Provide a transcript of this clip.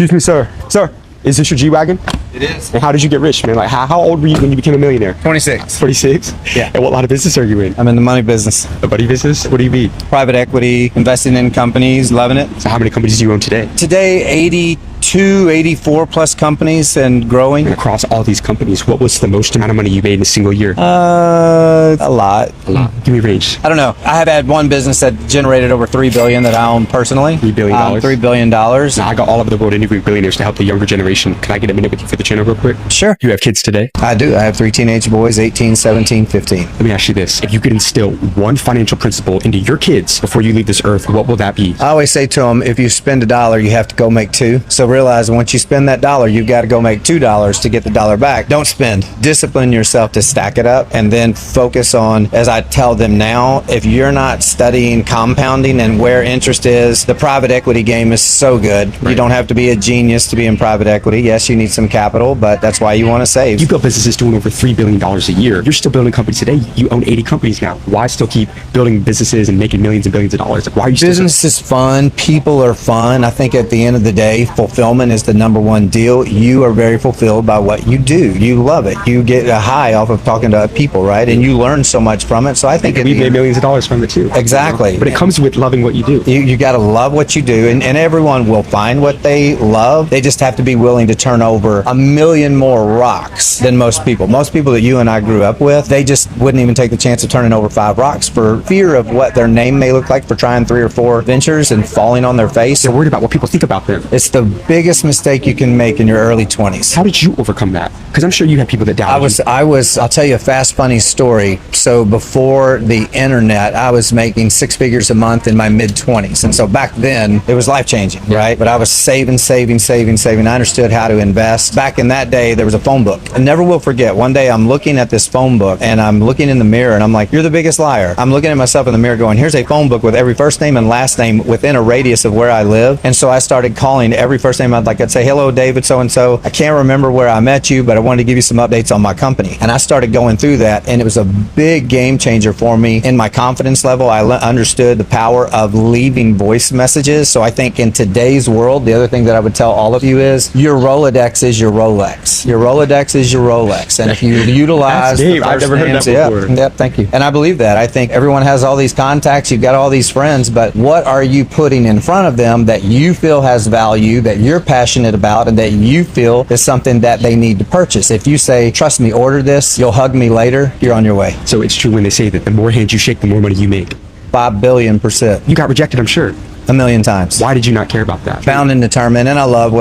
Excuse me, sir. Sir, is this your G-Wagon? It is. And how did you get rich, man? Like, how old were you when you became a millionaire? 26. 26? Yeah. And what line of business are you in? I'm in the money business. A buddy business? What do you mean? Private equity, investing in companies, loving it. So how many companies do you own today? Today, 82, 84 plus companies and growing. And across all these companies, what was the most amount of money you made in a single year? A lot. A lot. Give me a range. I don't know. I have had one business that generated over $3 billion that I own personally. $3 billion? $3 billion. Now, I got all over the world interviewing billionaires to help the younger generation. Can I get a minute with you for the channel real quick? Sure. You have kids today? I do. I have 3 teenage boys, 18, 17, 15. Let me ask you this. If you could instill one financial principle into your kids before you leave this earth, what will that be? I always say to them, if you spend $1, you have to go make 2. So realize once you spend that $1, you've got to go make $2 to get the $1 back. Don't spend. Discipline yourself to stack it up and then focus on, as I tell them now, if you're not studying compounding and where interest is, the private equity game is so good. Right. You don't have to be a genius to be in private equity. Yes, you need some capital, but that's why you want to save. You built businesses doing over $3 billion a year. You're still building companies today. You own 80 companies now. Why still keep building businesses and making millions and billions of dollars? Like, why are you still... Business is fun. People are fun. I think at the end of the day, fulfillment is the number one deal. You are very fulfilled by what you do. You love it. You get a high off of talking to people, right? And you learn so much from it. So I think we've made millions of dollars from it too. Exactly. But it comes with loving what you do. You got to love what you do, and everyone will find what they love. They just have to be willing to turn over 1,000,000 more rocks than most people. Most people that you and I grew up with, they just wouldn't even take the chance of turning over 5 rocks for fear of what their name may look like for trying 3 or 4 ventures and falling on their face. They're worried about what people think about them. It's the biggest mistake you can make in your early 20s. How did you overcome that? Because I'm sure you had people that doubted I'll tell you a fast, funny story. So before the internet, I was making 6 figures a month in my mid-20s. And so back then, it was life-changing, right? But I was saving. I understood how to invest. Back in that day, there was a phone book. I never will forget. One day, I'm looking at this phone book, and I'm looking in the mirror, and I'm like, you're the biggest liar. I'm looking at myself in the mirror going, here's a phone book with every first name and last name within a radius of where I live. And so I started calling every first name. I'd say, hello, David, so-and-so. I can't remember where I met you, but I wanted to give you some updates on my company. And I started going through that, and it was a big game changer for me in my confidence level. I understood the power of leaving voice messages. So I think in today's world, the other thing that I would tell all of you is your Rolodex is your Rolex. Your Rolodex is your Rolex. And if you utilize the first I've never heard names, that before. Yep, thank you. And I believe that. I think everyone has all these contacts. You've got all these friends, but what are you putting in front of them that you feel has value, that you're passionate about, and that you feel is something that they need to purchase? If you say, trust me, order this, you'll hug me later, you're on your way. So it's true when they say that the more hands you shake, the more money you make. 5 billion%. You got rejected, I'm sure. 1,000,000 times. Why did you not care about that? Bound and determined, and I love what